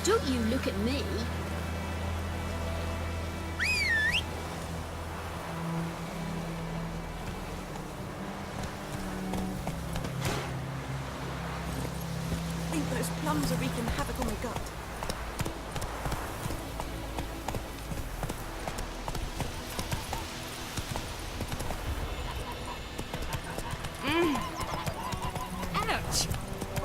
Don't you look at me. I think those plums are wreaking havoc on my gut. Ouch!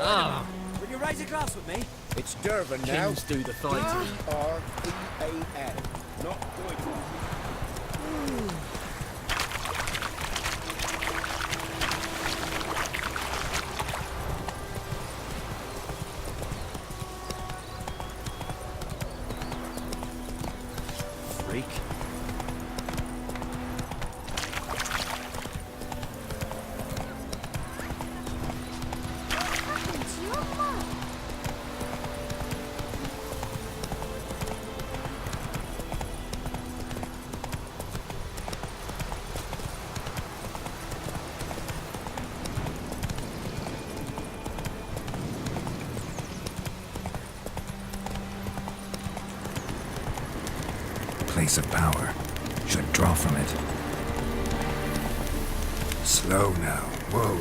Ah, Will you raise a glass with me? It's Durban now. kings do the fighting. D-R-E-A-N. Not Deutschland. Freak. Happened to your mum? Place of power. Should draw from it. Slow now. Whoa.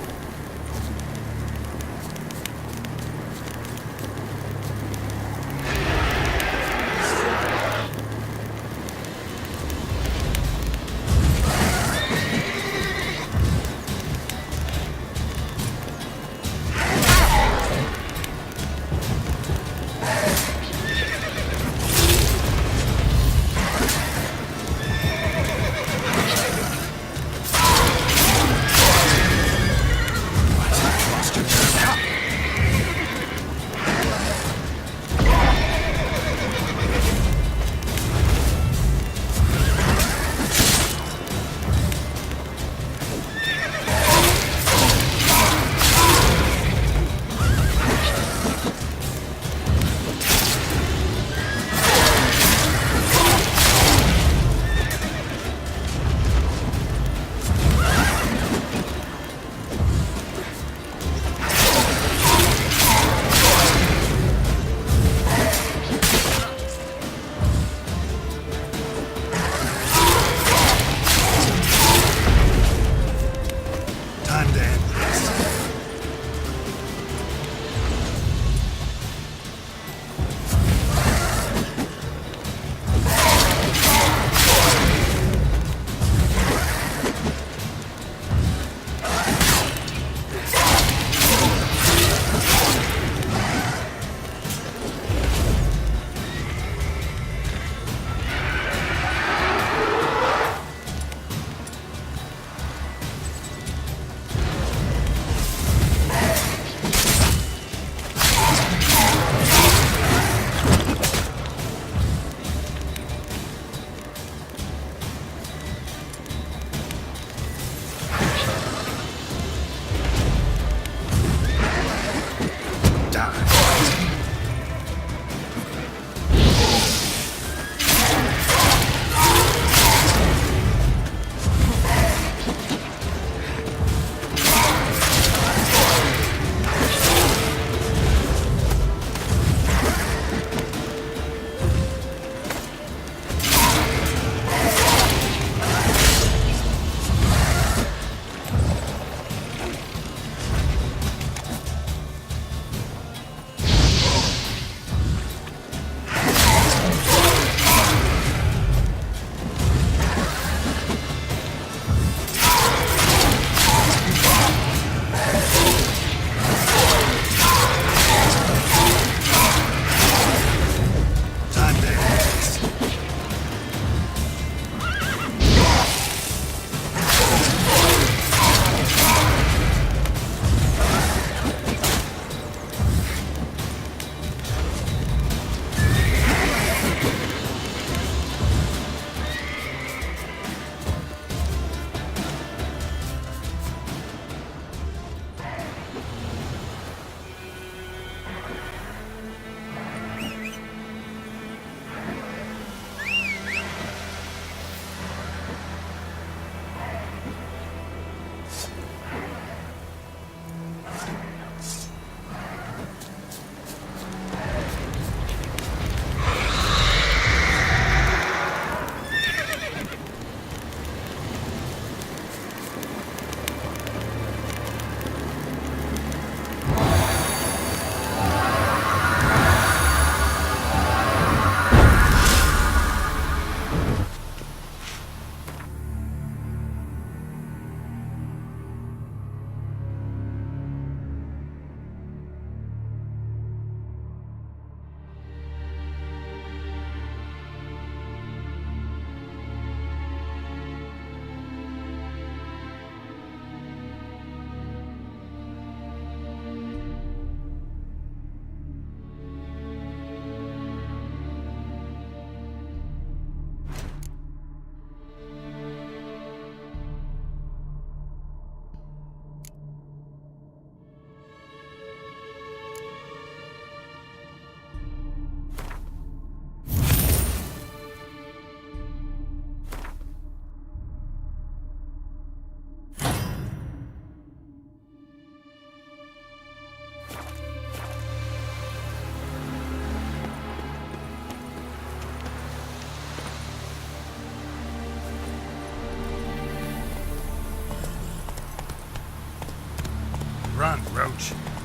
approach.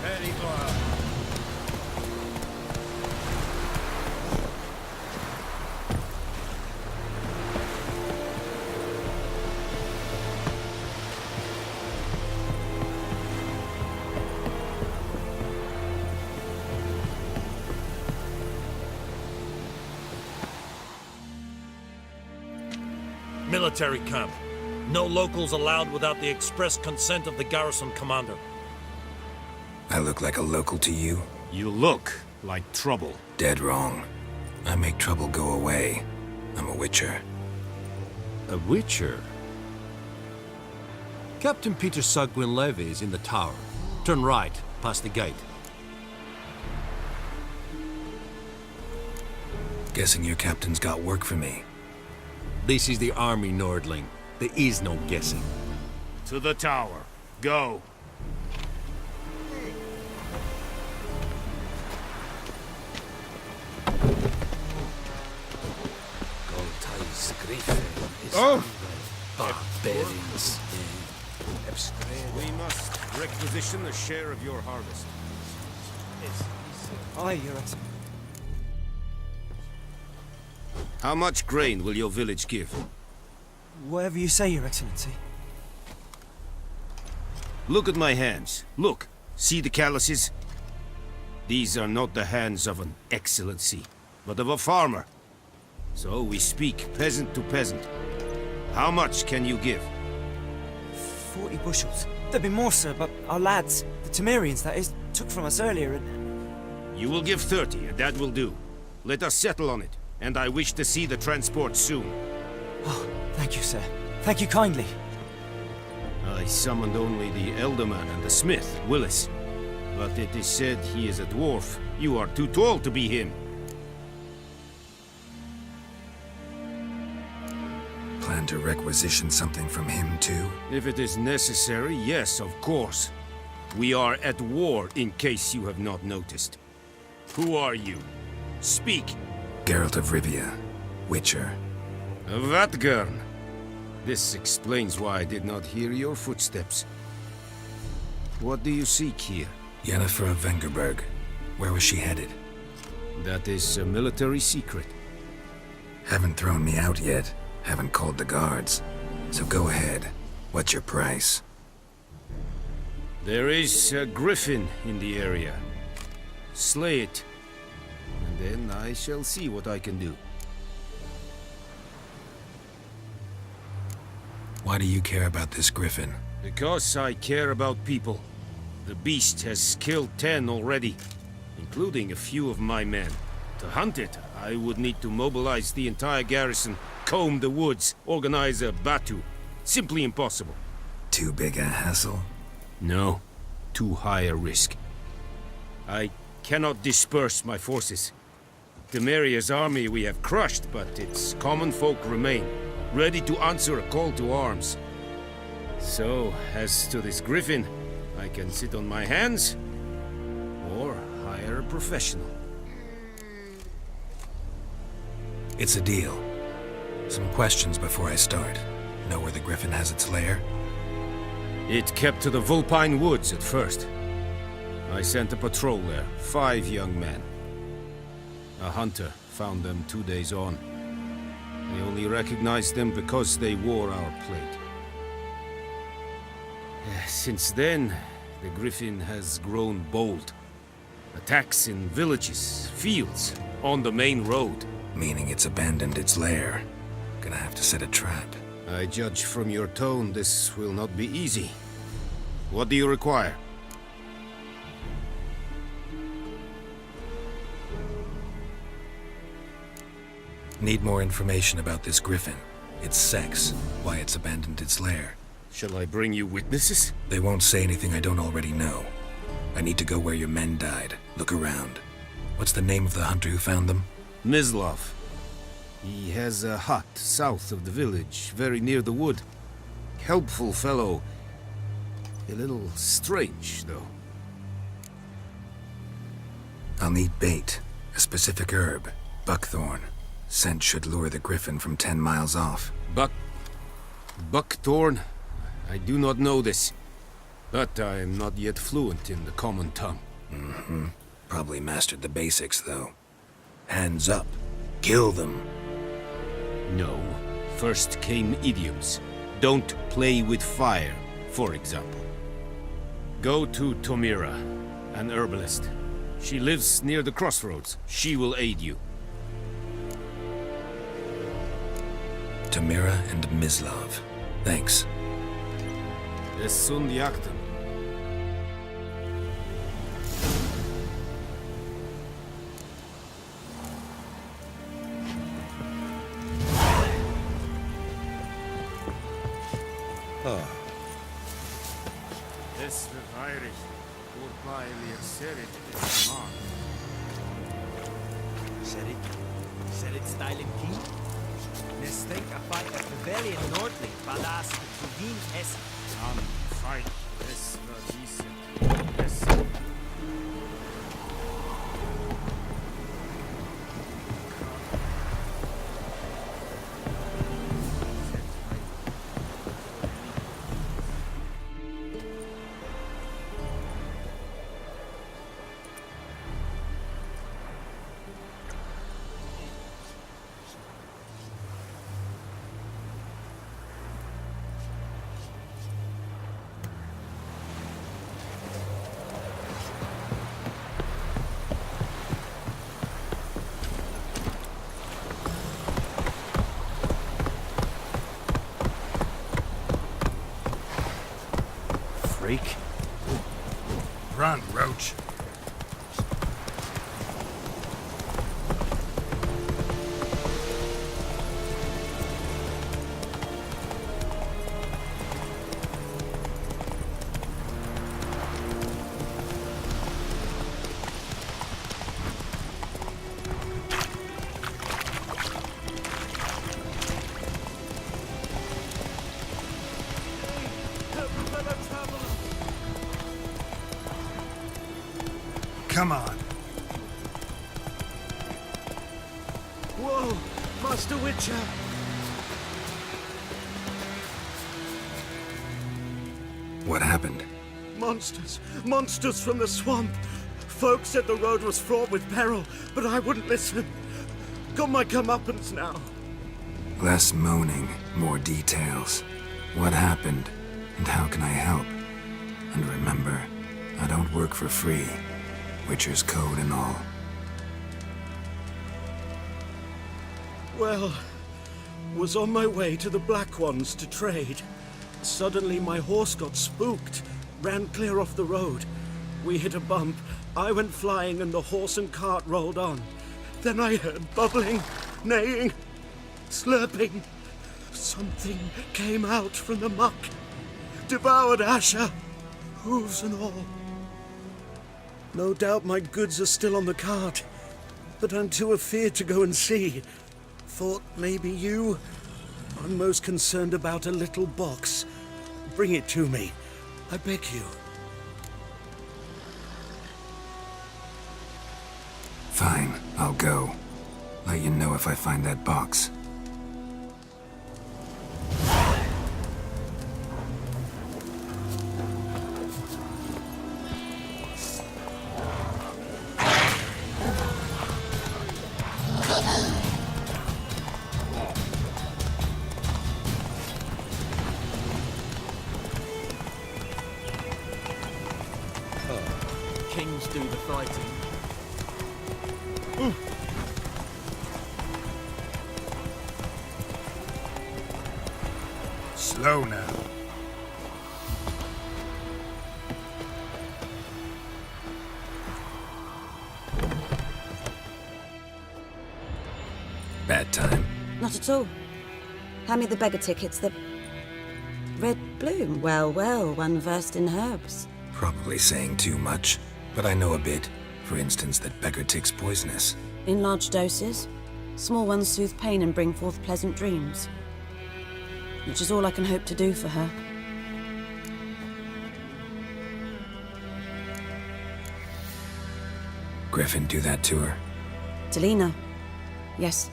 Very well. Military camp. No locals allowed without the express consent of the garrison commander. I look like a local to you? You look like trouble. Dead wrong. I make trouble go away. I'm a witcher. A witcher? Captain Peter Sagwin Levy is in the tower. Turn right, past the gate. Guessing your captain's got work for me. This is the army, Nordling. There is no guessing. To the tower. Go. Oh! Barbarians. We must requisition a share of your harvest. Aye, Your Excellency. How much grain will your village give? Whatever you say, Your Excellency. Look at my hands. Look. See the calluses? These are not the hands of an excellency, but of a farmer. So we speak peasant to peasant. How much can you give? 40 bushels. There'd be more, sir, but our lads, the Temerians, that is, took from us earlier and... You will give 30, and that will do. Let us settle on it, and I wish to see the transport soon. Oh, thank you, sir. Thank you kindly. I summoned only the Elderman and the smith, Willis. But it is said he is a dwarf. You are too tall to be him. Plan to requisition something from him, too? If it is necessary, yes, of course. We are at war, in case you have not noticed. Who are you? Speak. Geralt of Rivia, Witcher. Vatgern. This explains why I did not hear your footsteps. What do you seek here? Yennefer of Vengerberg. Where was she headed? That is a military secret. Haven't thrown me out yet. Haven't called the guards. So go ahead. What's your price? There is a griffin in the area. Slay it. And then I shall see what I can do. Why do you care about this griffin? Because I care about people. The beast has killed 10 already, including a few of my men. To hunt it, I would need to mobilize the entire garrison, comb the woods, organize a batu. Simply impossible. Too big a hassle? No, too high a risk. I cannot disperse my forces. Temeria's army we have crushed, but its common folk remain, ready to answer a call to arms. So, as to this griffin, I can sit on my hands, or hire a professional. It's a deal. Some questions before I start. Know where the griffin has its lair? It kept to the Vulpine Woods at first. I sent a patrol there, 5 young men. A hunter found them 2 days on. I only recognized them because they wore our plate. Since then, the griffin has grown bold. Attacks in villages, fields, on the main road. Meaning it's abandoned its lair. Gonna have to set a trap. I judge from your tone this will not be easy. What do you require? Need more information about this griffin. It's sex, why it's abandoned its lair. Shall I bring you witnesses? They won't say anything I don't already know. I need to go where your men died. Look around. What's the name of the hunter who found them? Mislav. He has a hut south of the village, very near the wood. Helpful fellow. A little strange, though. I'll need bait. A specific herb. Buckthorn. Scent should lure the griffin from 10 miles off. Buckthorn? I do not know this. But I am not yet fluent in the common tongue. Mm-hmm. Probably mastered the basics, though. Hands up. Kill them. No. First came idioms. Don't play with fire, for example. Go to Tomira, an herbalist. She lives near the crossroads. She will aid you. Tamira and Mislav. Thanks. Es sunt jactem. Es verweirig. Wobei wir Serit Serit styling king? Nestek a fight at the valley in Nordling, Balas, Tuvin, Es. Am fight. Es war decent. Es Freak. run, Roach. Come on. Whoa, Master Witcher! What happened? Monsters! Monsters from the swamp! Folk said the road was fraught with peril, but I wouldn't listen. Got my comeuppance now. Less moaning, more details. What happened, and how can I help? And remember, I don't work for free. Witcher's code and all. Well, was on my way to the Black Ones to trade. Suddenly my horse got spooked, ran clear off the road. We hit a bump, I went flying and the horse and cart rolled on. Then I heard bubbling, neighing, slurping. Something came out from the muck, devoured Asher, hooves and all. No doubt my goods are still on the cart, but I'm too afeard to go and see. Thought maybe you. I'm most concerned about a little box. Bring it to me, I beg you. Fine, I'll go. Let you know if I find that box. Kings do the fighting. Slow now. Bad time. Not at all. Hand me the beggar tickets, the... Red bloom. Well, well, one versed in herbs. Probably saying too much, but I know a bit. For instance, that beggar tick's poisonous. In large doses. Small ones soothe pain and bring forth pleasant dreams. Which is all I can hope to do for her. Griffin do that to her? Delina. Yes.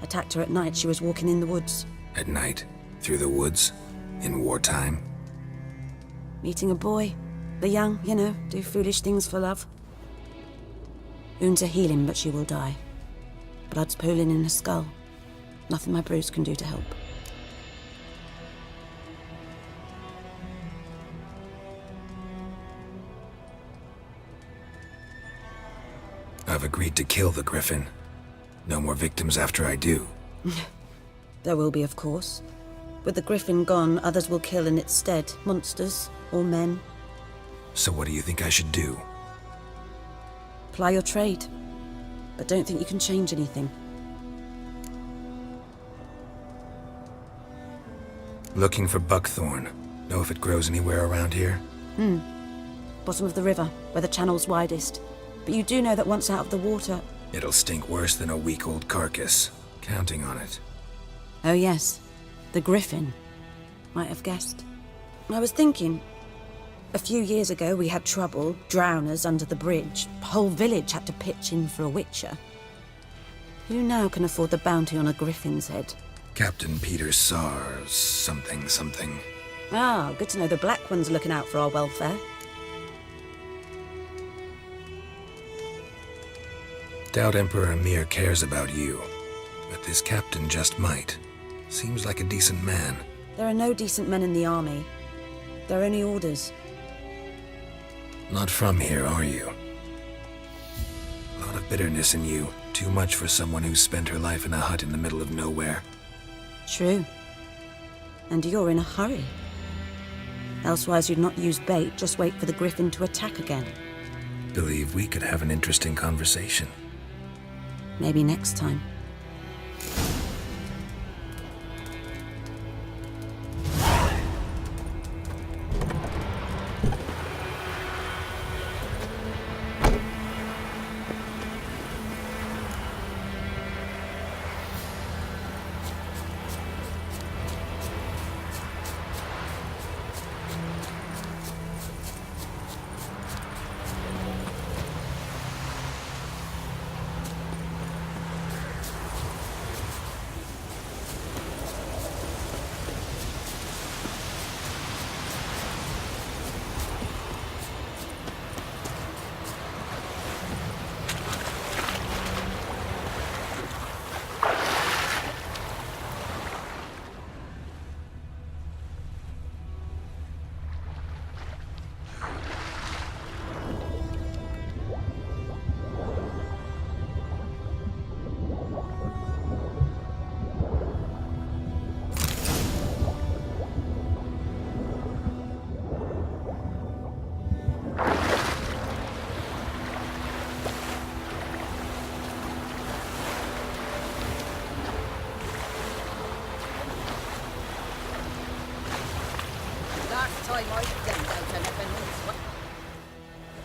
Attacked her at night. She was walking in the woods. At night? Through the woods? In wartime? Meeting a boy. The young, you know, do foolish things for love. Wounds are healing, but she will die. Blood's pooling in her skull. Nothing my bruise can do to help. I've agreed to kill the Griffin. No more victims after I do. There will be, of course. With the Griffin gone, others will kill in its stead. Monsters, or men. So what do you think I should do? Ply your trade. But don't think you can change anything. Looking for buckthorn. Know if it grows anywhere around here? Bottom of the river, where the channel's widest. But you do know that once out of the water... It'll stink worse than a week-old carcass. Counting on it. Oh yes, the Griffin. Might have guessed. I was thinking... A few years ago we had trouble, drowners under the bridge. Whole village had to pitch in for a witcher. Who now can afford the bounty on a Griffin's head? Captain Peter Sars... something. Ah, good to know the Black One's looking out for our welfare. Doubt Emperor Emir cares about you. But this captain just might. Seems like a decent man. There are no decent men in the army. There are only orders. Not from here, are you? A lot of bitterness in you. Too much for someone who's spent her life in a hut in the middle of nowhere. True. And you're in a hurry. Elsewise you'd not use bait, just wait for the Griffin to attack again. Believe we could have an interesting conversation. Maybe next time.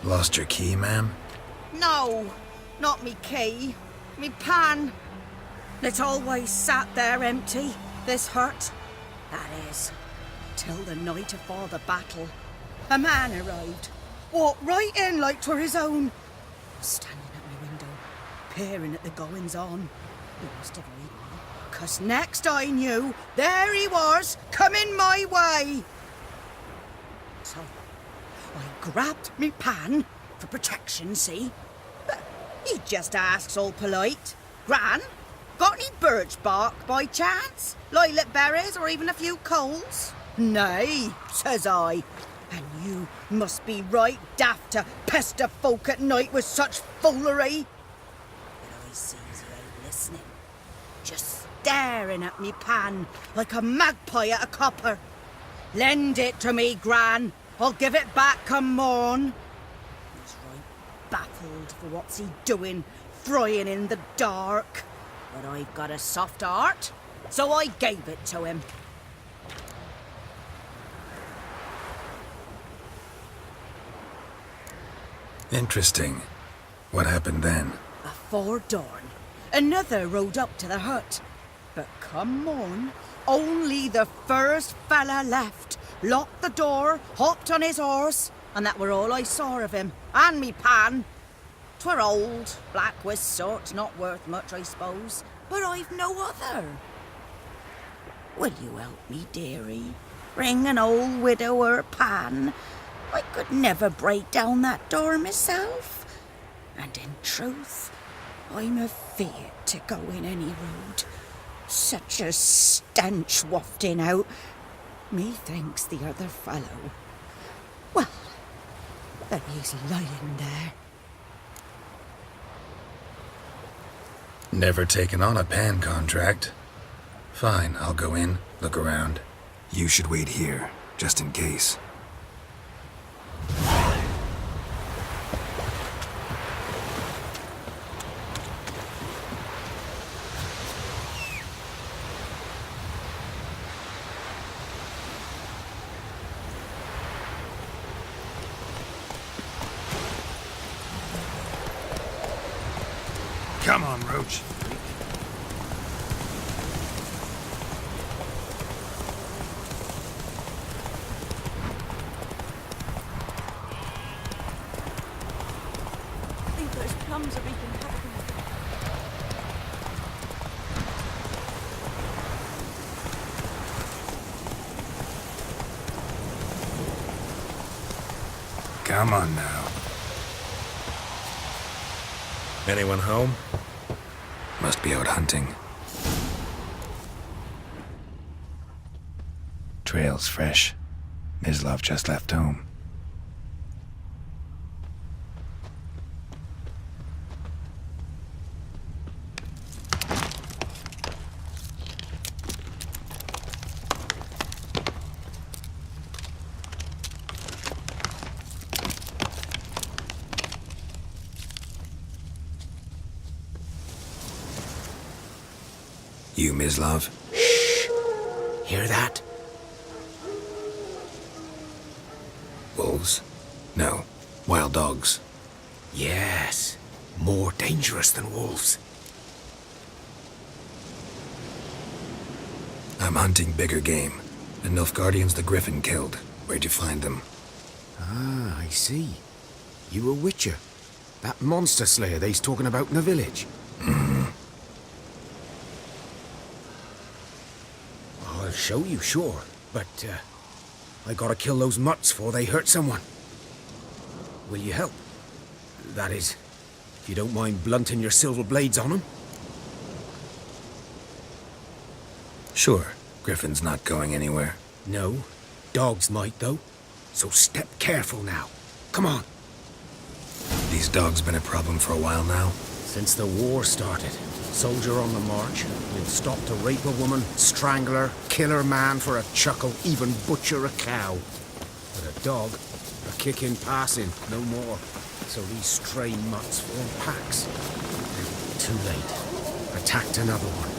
Lost your key, ma'am? No, not me key. Me pan. It always sat there empty, this hut. That is, till the night afore the battle. A man arrived, walked right in like 'twere his own. Standing at my window, peering at the goings-on. He must have heard me, 'cause next I knew, there he was, coming my way. So I grabbed me pan, for protection, see? But he just asks all polite, Gran, got any birch bark by chance? Lilac berries or even a few coals? Nay, says I, and you must be right daft to pester folk at night with such foolery. But I sees he ain't listening, just staring at me pan like a magpie at a copper. Lend it to me, Gran. I'll give it back come morn. He's right baffled for what's he doing, frying in the dark. But I've got a soft heart, so I gave it to him. Interesting. What happened then? Afore dawn, another rode up to the hut. But come on, only the first fella left, locked the door, hopped on his horse, and that were all I saw of him, and me pan. 'Twere old, black with sort, not worth much, I suppose, but I've no other. Will you help me, dearie? Bring an old widower pan. I could never break down that door myself. And in truth, I'm afeard to go in any road. Such a stench wafting out. Methinks the other fellow. Well, that he's lying there. Never taken on a pan contract. Fine, I'll go in, look around. You should wait here, just in case. Come on, Roach. I think those plums are making happen. Come on now. Anyone home? Must be out hunting. Trail's fresh. Mislav just left home. You, Mislav? Hear that? Wolves? No. Wild dogs. Yes. More dangerous than wolves. I'm hunting bigger game. The Nilfgaardians the Griffin killed. Where'd you find them? Ah, I see. You a witcher. That monster slayer they's talking about in the village. I'll show you, sure. But, I gotta kill those mutts before they hurt someone. Will you help? That is, if you don't mind blunting your silver blades on them. Sure. Griffin's not going anywhere. No. Dogs might, though. So step careful now. Come on. These dogs been a problem for a while now? Since the war started. Soldier on the march. You'd stop to rape a woman, strangle her, kill her man for a chuckle, even butcher a cow. But a dog, a kick in passing, no more. So these stray mutts form packs. And too late. Attacked another one.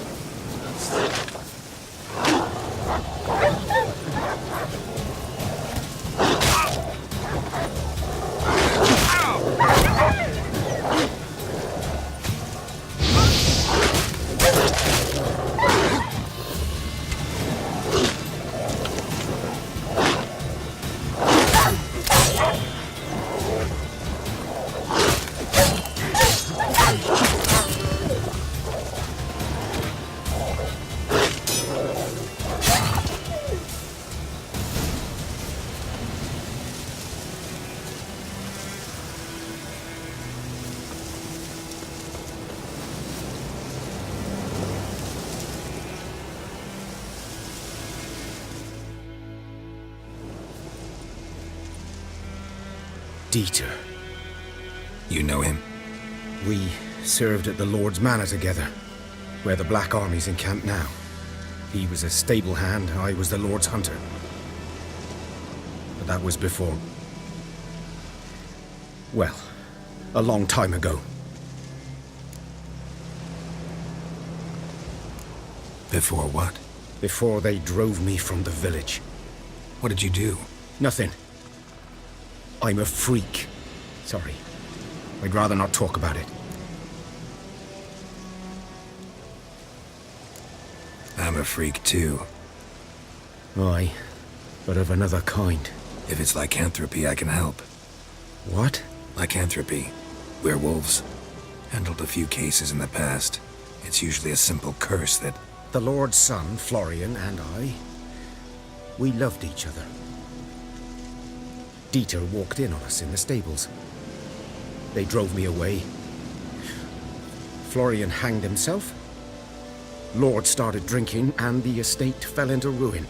Dieter. You know him? We served at the Lord's Manor together, where the Black Army's encamped now. He was a stable hand, I was the Lord's hunter. But that was before... well, a long time ago. Before what? Before they drove me from the village. What did you do? Nothing. I'm a freak. Sorry. I'd rather not talk about it. I'm a freak too. Aye, but of another kind. If it's lycanthropy, I can help. What? Lycanthropy. Werewolves. Handled a few cases in the past. It's usually a simple curse that... The Lord's son, Florian, and I, we loved each other. Dieter walked in on us in the stables. They drove me away. Florian hanged himself. Lord started drinking, and the estate fell into ruin.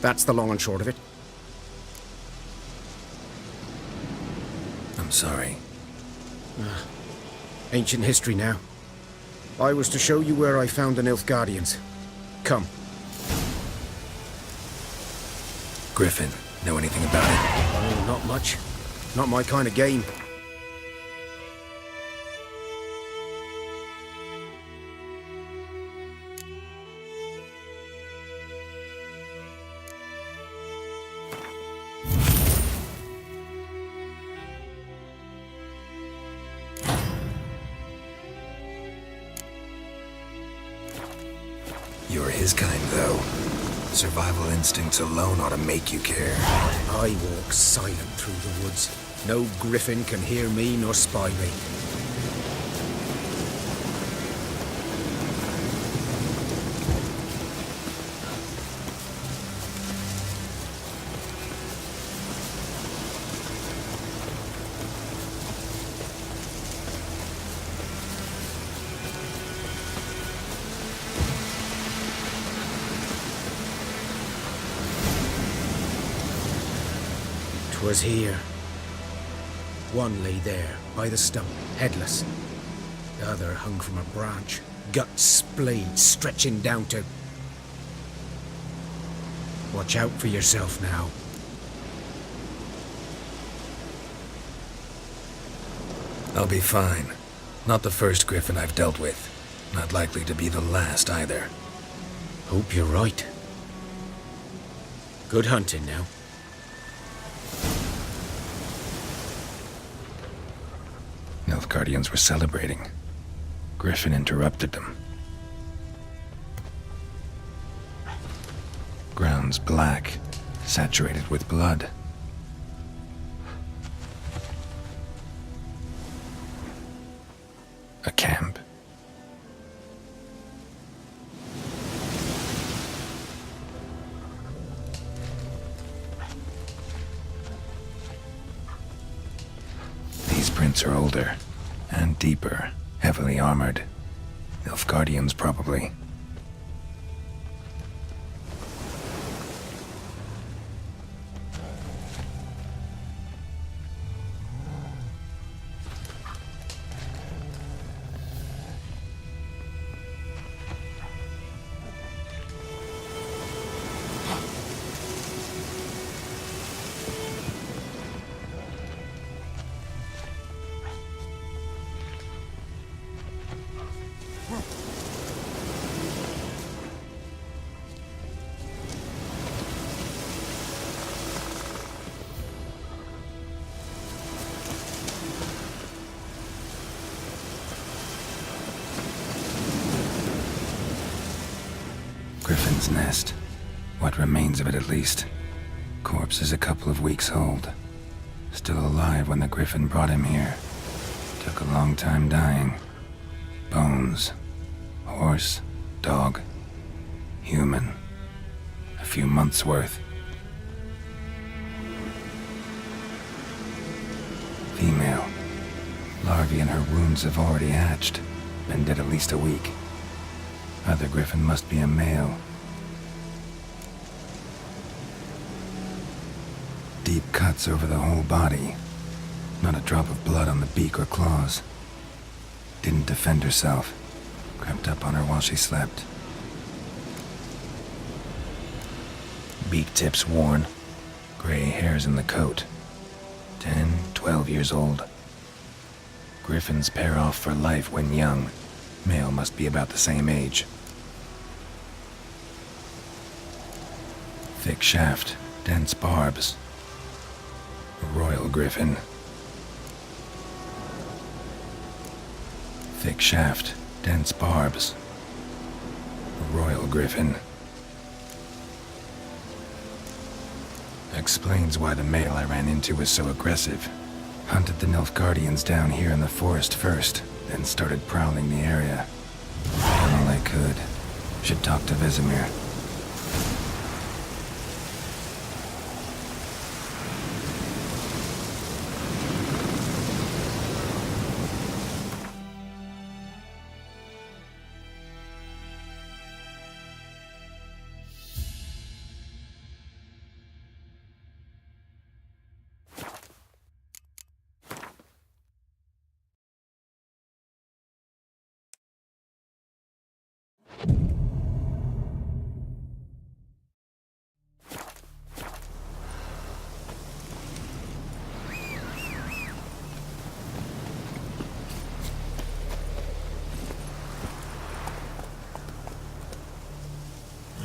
That's the long and short of it. I'm sorry. Ancient history now. I was to show you where I found the Nilfgaardians. Come. Griffin, know anything about it? Oh, not much. Not my kind of game. You're his kind, though. Survival instincts alone ought to make you care. I walk silent through the woods. No griffin can hear me nor spy me. Was here. One lay there, by the stump, headless. The other hung from a branch, guts splayed, stretching down to... Watch out for yourself now. I'll be fine. Not the first griffin I've dealt with. Not likely to be the last, either. Hope you're right. Good hunting now. Nilfgaardians were celebrating. Griffin interrupted them. Ground's black, saturated with blood. A camp. These prints are older and deeper, heavily armored. Nilfgaardians, probably. Griffin's nest. What remains of it, at least. Corpse is a couple of weeks old. Still alive when the griffin brought him here. Took a long time dying. Bones. Horse. Dog. Human. A few months' worth. Female. Larvae in her wounds have already hatched. Been dead at least a week. Other griffin must be a male. Deep cuts over the whole body. Not a drop of blood on the beak or claws. Didn't defend herself. Crept up on her while she slept. Beak tips worn. Gray hairs in the coat. 10, 12 years old. Griffins pair off for life when young. Male must be about the same age. Thick shaft, dense barbs. A royal griffin. Thick shaft, dense barbs. A royal griffin. Explains why the male I ran into was so aggressive. Hunted the Nilfgaardians down here in the forest first, then started prowling the area. Done all I could. Should talk to Vesemir.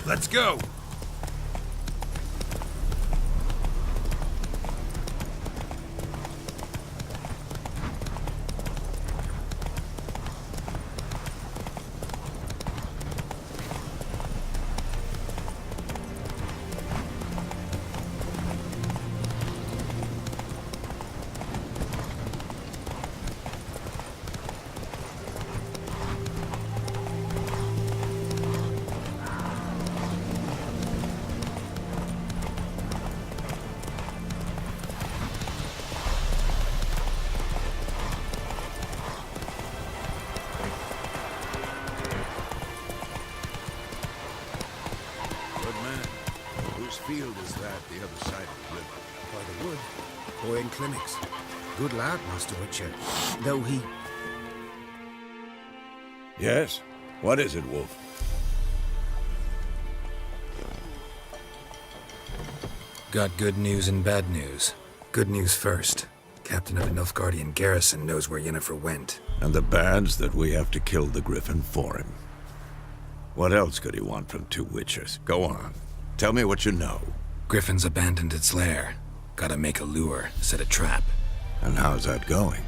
Let's go! Field is that the other side of the river? By the wood. Boy in clinics. Good lad, Master Witcher. Though he... Yes? What is it, Wolf? Got good news and bad news. Good news first. Captain of the Nilfgaardian garrison knows where Yennefer went. And the bad's that we have to kill the Griffin for him. What else could he want from two Witchers? Go on. Tell me what you know. Griffin's abandoned its lair. Gotta make a lure, set a trap. And how's that going?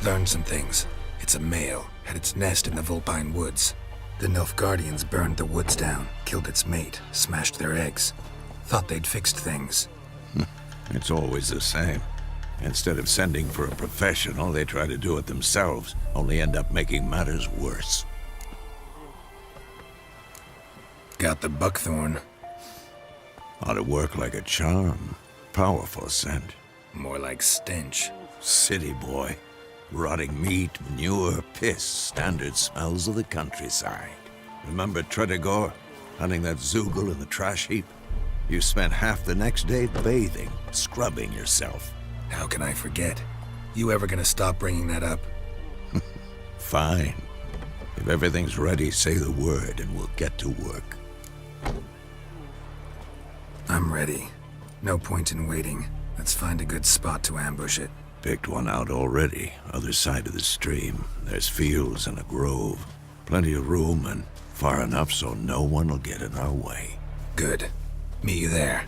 Learned some things. It's a male, had its nest in the Vulpine Woods. The Nilfgaardians burned the woods down, killed its mate, smashed their eggs. Thought they'd fixed things. It's always the same. Instead of sending for a professional, they try to do it themselves, only end up making matters worse. Got the buckthorn. Ought to work like a charm. Powerful scent. More like stench. City boy. Rotting meat, manure, piss. Standard smells of the countryside. Remember Tretogor? Hunting that Zoogle in the trash heap? You spent half the next day bathing, scrubbing yourself. How can I forget? You ever gonna stop bringing that up? Fine. If everything's ready, say the word and we'll get to work. I'm ready. No point in waiting. Let's find a good spot to ambush it. Picked one out already. Other side of the stream. There's fields and a grove. Plenty of room and far enough so no one will get in our way. Good. Meet you there.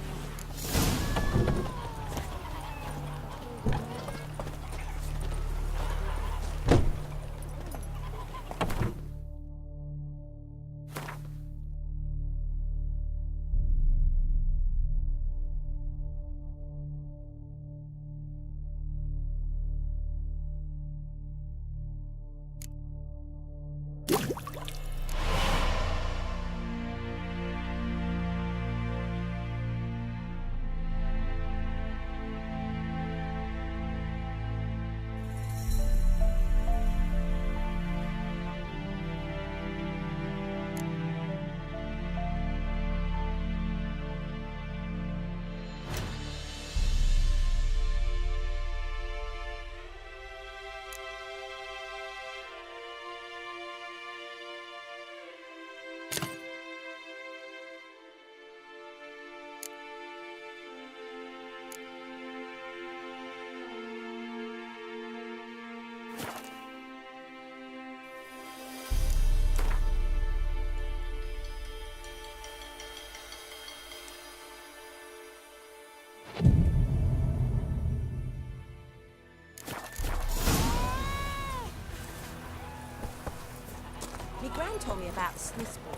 told me about the Smiths boy.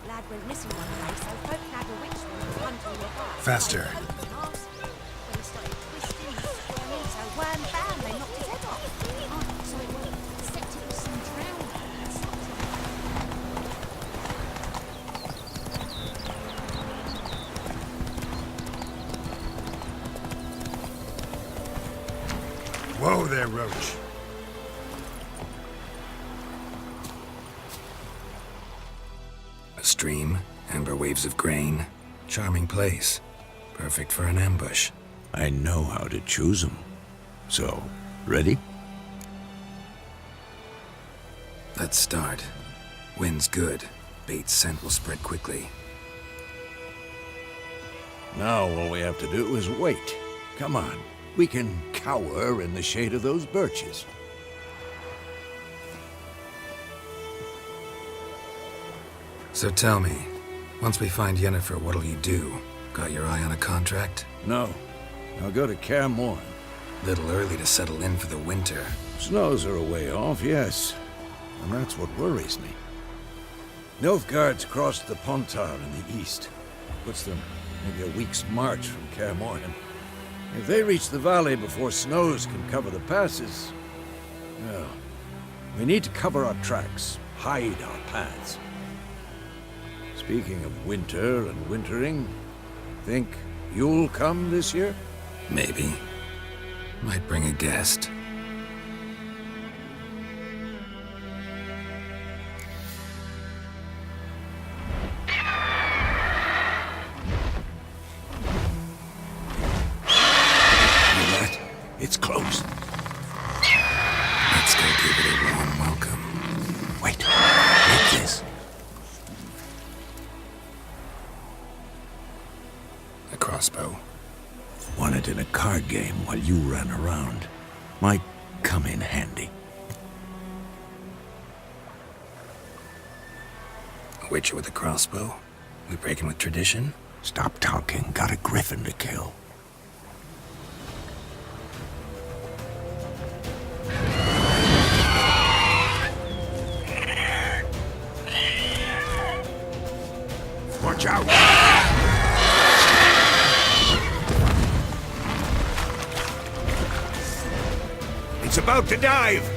Lad went missing one day, so folk had a witch when he was hunting nearby. Faster. When he started twisting and squirming, so one bam, they knocked his head off. Oh, so it was except it was some drowning. Whoa there, Roach. A stream, amber waves of grain. Charming place. Perfect for an ambush. I know how to choose them. So, ready? Let's start. Wind's good. Bait's scent will spread quickly. Now all we have to do is wait. Come on. We can cower in the shade of those birches. So tell me, once we find Yennefer, what'll you do? Got your eye on a contract? No. I'll go to Kaer Morhen. Little early to settle in for the winter. Snows are a way off, yes. And that's what worries me. Nilfgaard's crossed the Pontar in the east. Puts them maybe a week's march from Kaer Morhen. If they reach the valley before snows can cover the passes, well, we need to cover our tracks, hide our paths. Speaking of winter and wintering, think you'll come this year? Maybe. Might bring a guest. It's close. Let's go give it a warm welcome. Wait. Take this. A crossbow. Won it in a card game while you ran around. Might come in handy. A witcher with a crossbow? We breaking with tradition? Stop talking. Got a griffin to kill. Watch out! It's about to dive!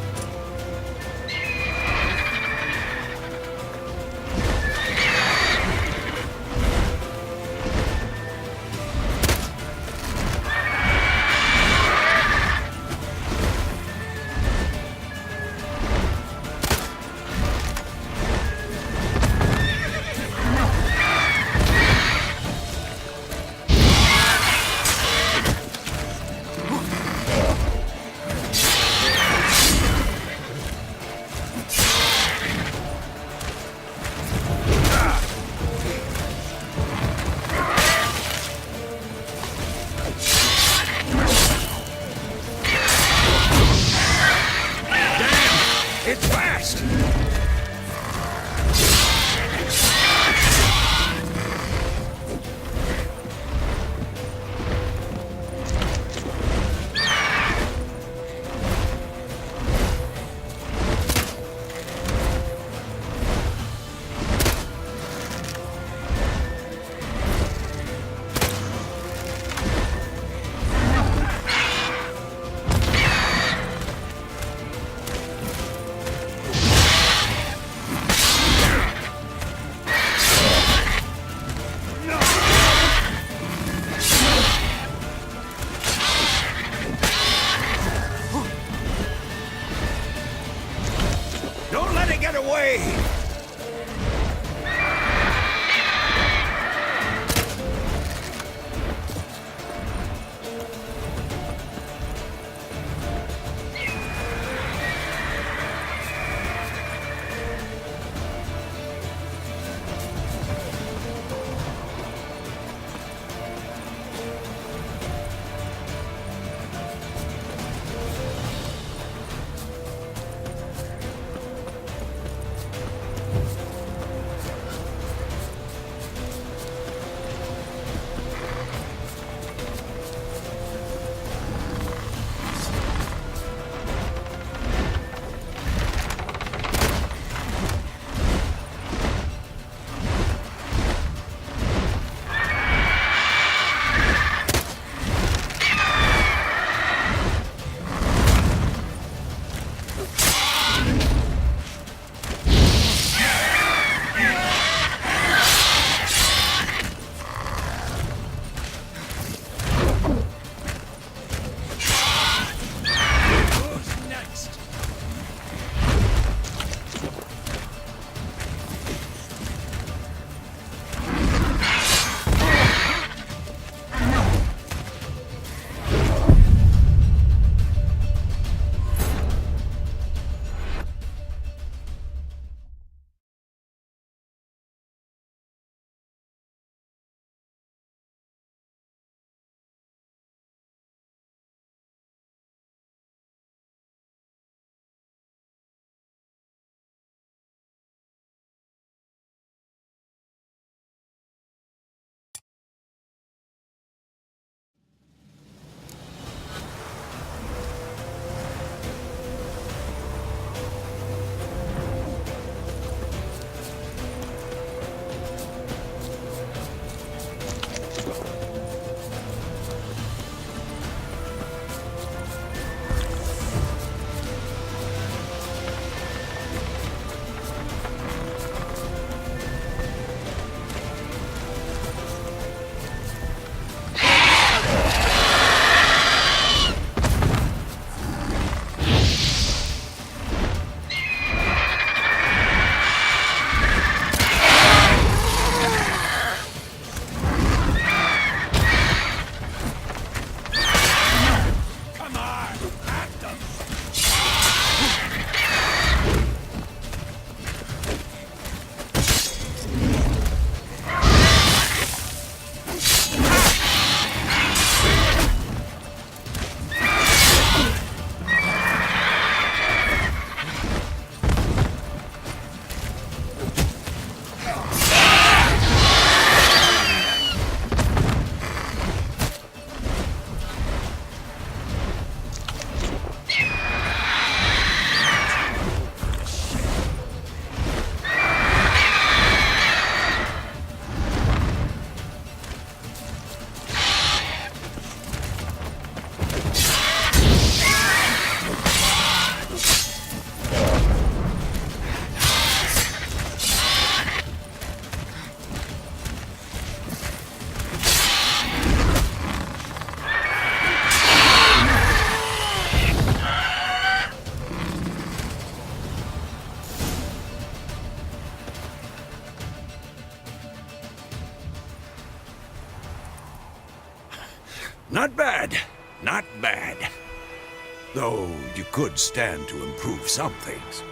Not bad. Not bad. Though you could stand to improve some things.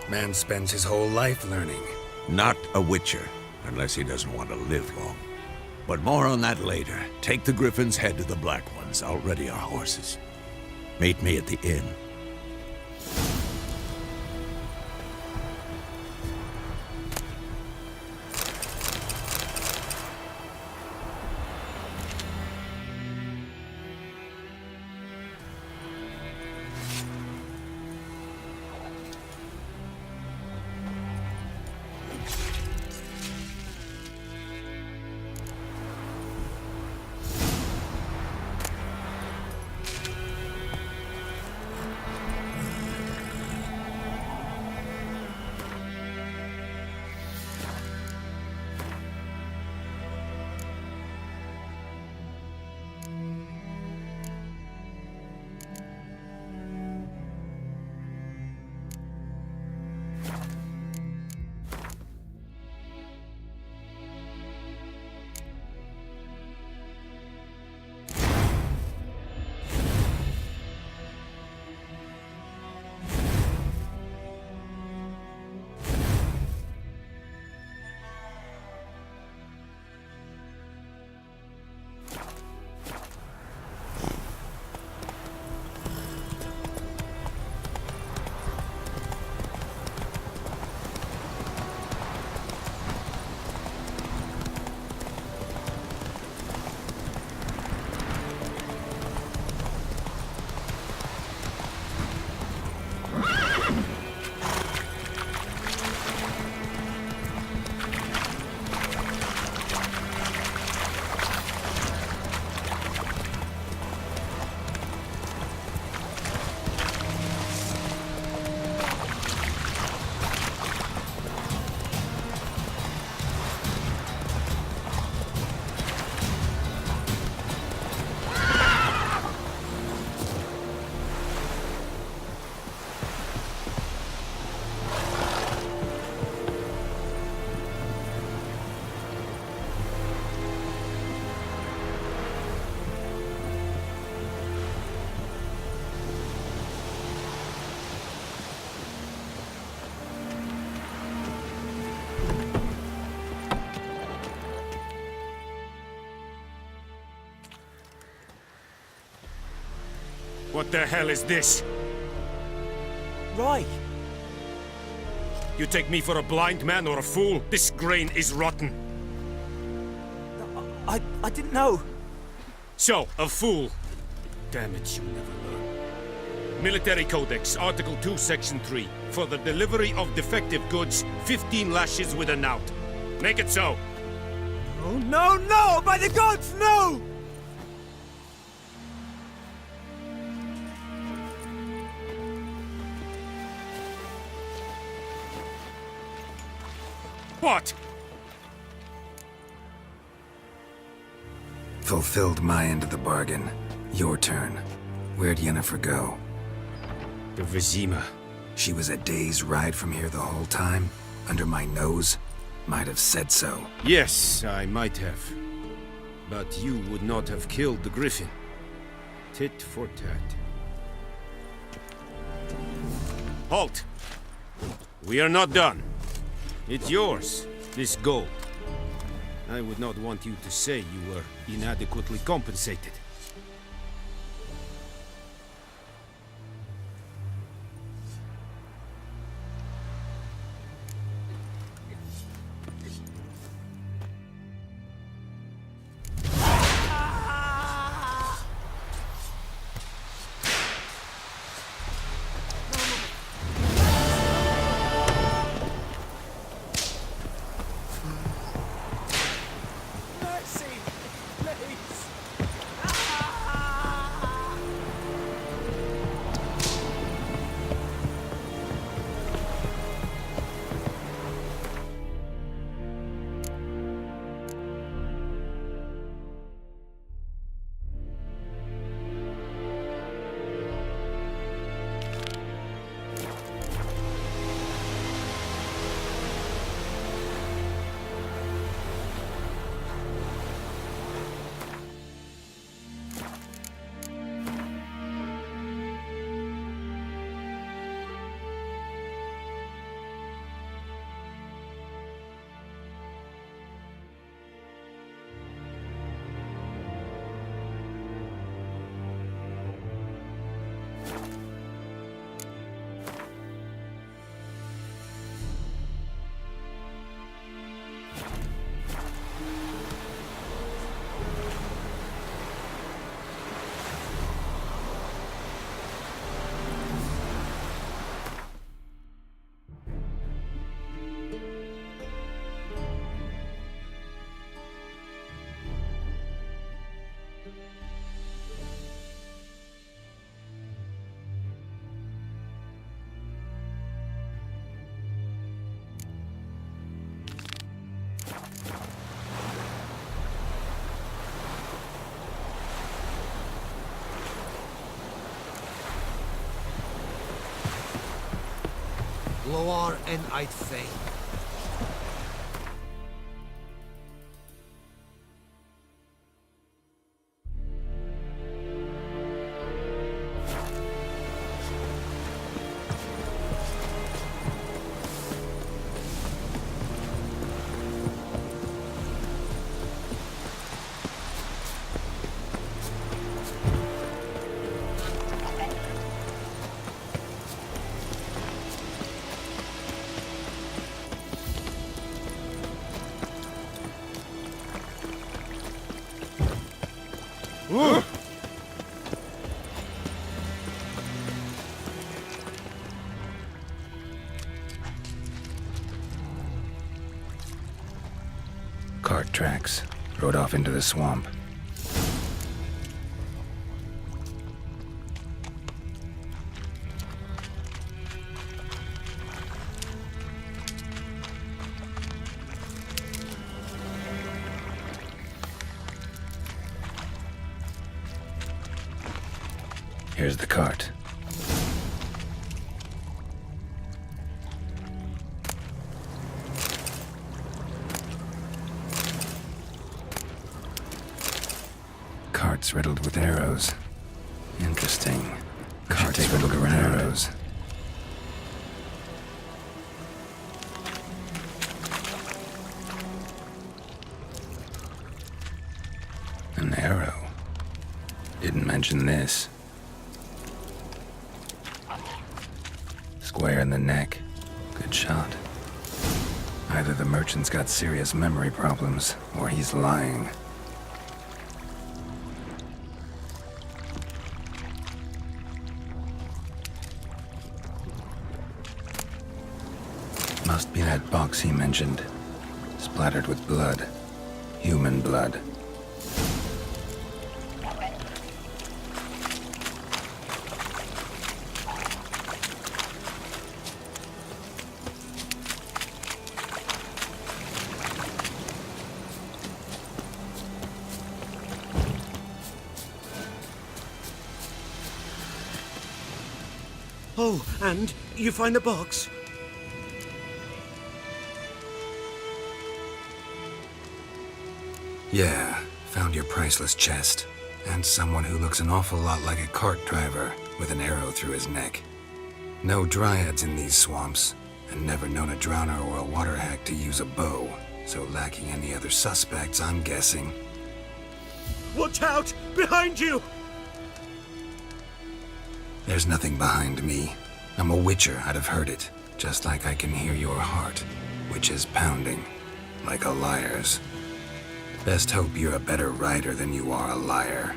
Man spends his whole life learning. Not a witcher, unless he doesn't want to live long. But more on that later. Take the Griffin's head to the Black Ones. I'll ready our horses. Meet me at the inn. What the hell is this? Right. You take me for a blind man or a fool? This grain is rotten. I didn't know. So, a fool. Damn it, you never learn. Military Codex, Article 2, Section 3. For the delivery of defective goods, 15 lashes with a knout. Make it so. Oh, no, no! By the gods, no! What? Fulfilled my end of the bargain. Your turn. Where'd Yennefer go? The Vizima. She was a day's ride from here the whole time? Under my nose? Might have said so. Yes, I might have. But you would not have killed the Griffin. Tit for tat. Halt! We are not done. It's yours, this gold. I would not want you to say you were inadequately compensated. Loar and I'd fain. Cart tracks. Rode off into the swamp. Here's the cart. Cart's riddled with arrows. Interesting. Cart's riddled with arrows. An arrow. Didn't mention this. Square in the neck. Good shot. Either the merchant's got serious memory problems, or he's lying. Must be that box he mentioned. Splattered with blood. Human blood. Oh, and you find the box? Yeah, found your priceless chest. And someone who looks an awful lot like a cart driver, with an arrow through his neck. No dryads in these swamps, and never known a drowner or a water hack to use a bow, so lacking any other suspects, I'm guessing. Watch out! Behind you! There's nothing behind me. I'm a witcher, I'd have heard it. Just like I can hear your heart, which is pounding, like a liar's. Best hope you're a better rider than you are a liar.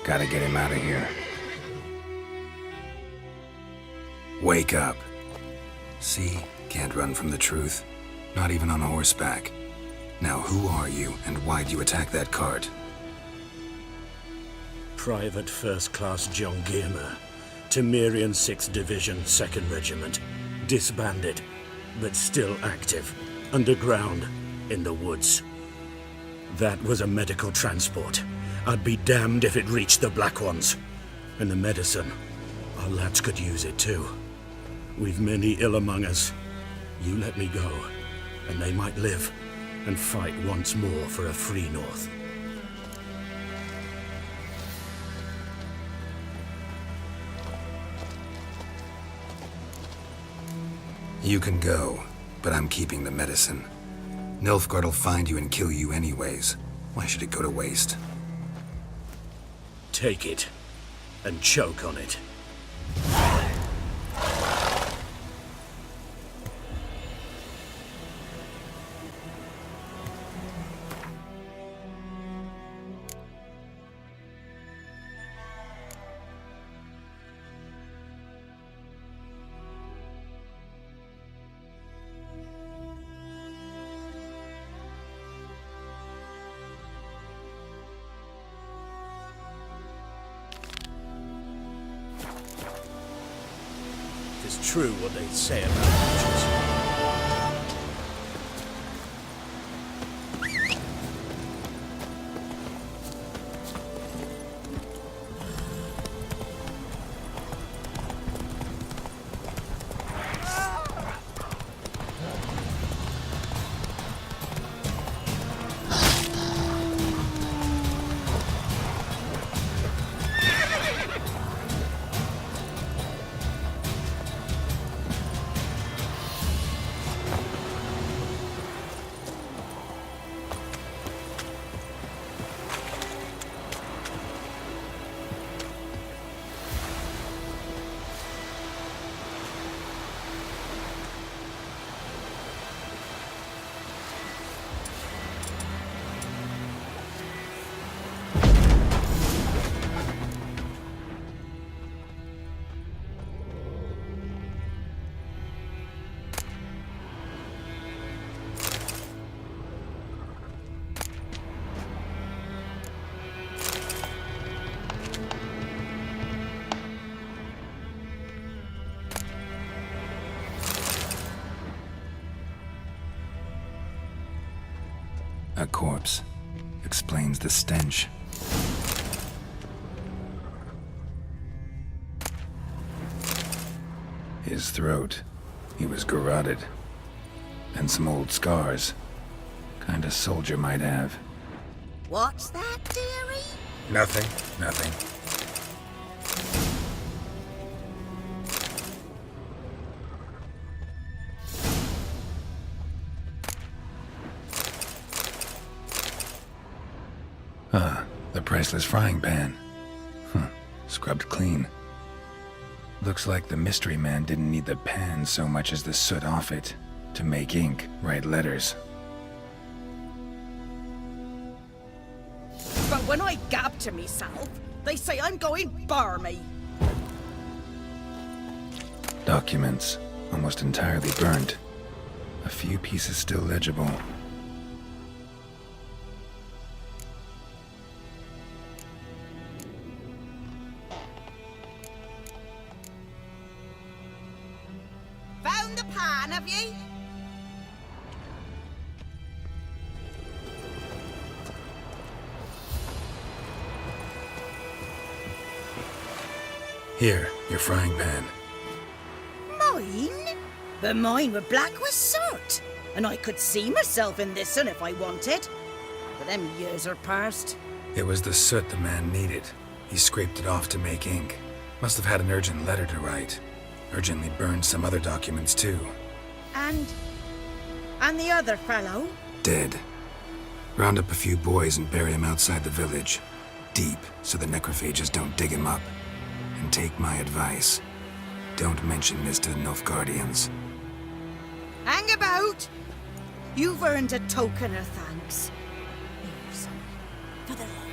Gotta get him out of here. Wake up. See? Can't run from the truth. Not even on horseback. Now who are you, and why'd you attack that cart? Private First Class John Giermer, Temerian 6th Division, 2nd Regiment. Disbanded, but still active. Underground, in the woods. That was a medical transport. I'd be damned if it reached the Black Ones. And the medicine, our lads could use it too. We've many ill among us. You let me go, and they might live and fight once more for a free North. You can go, but I'm keeping the medicine. Nilfgaard'll find you and kill you anyways. Why should it go to waste? Take it and choke on it. It's true what they say about witches. A corpse. Explains the stench. His throat. He was garroted. And some old scars. Kind of soldier might have. What's that, dearie? Nothing, nothing. The priceless frying pan. Scrubbed clean. Looks like the mystery man didn't need the pan so much as the soot off it to make ink, write letters. But when I gab to myself, they say I'm going barmy. Documents, almost entirely burnt. A few pieces still legible. Found the pan, have ye? Here, your frying pan. Mine? But mine were black with soot. And I could see myself in this one if I wanted. But them years are past. It was the soot the man needed. He scraped it off to make ink. Must have had an urgent letter to write. Urgently burned some other documents too. And the other fellow? Dead. Round up a few boys and bury him outside the village. Deep, so the necrophages don't dig him up. And take my advice. Don't mention this to the Nilfgaardians. Hang about! You've earned a token of thanks. Here's some for the Lord.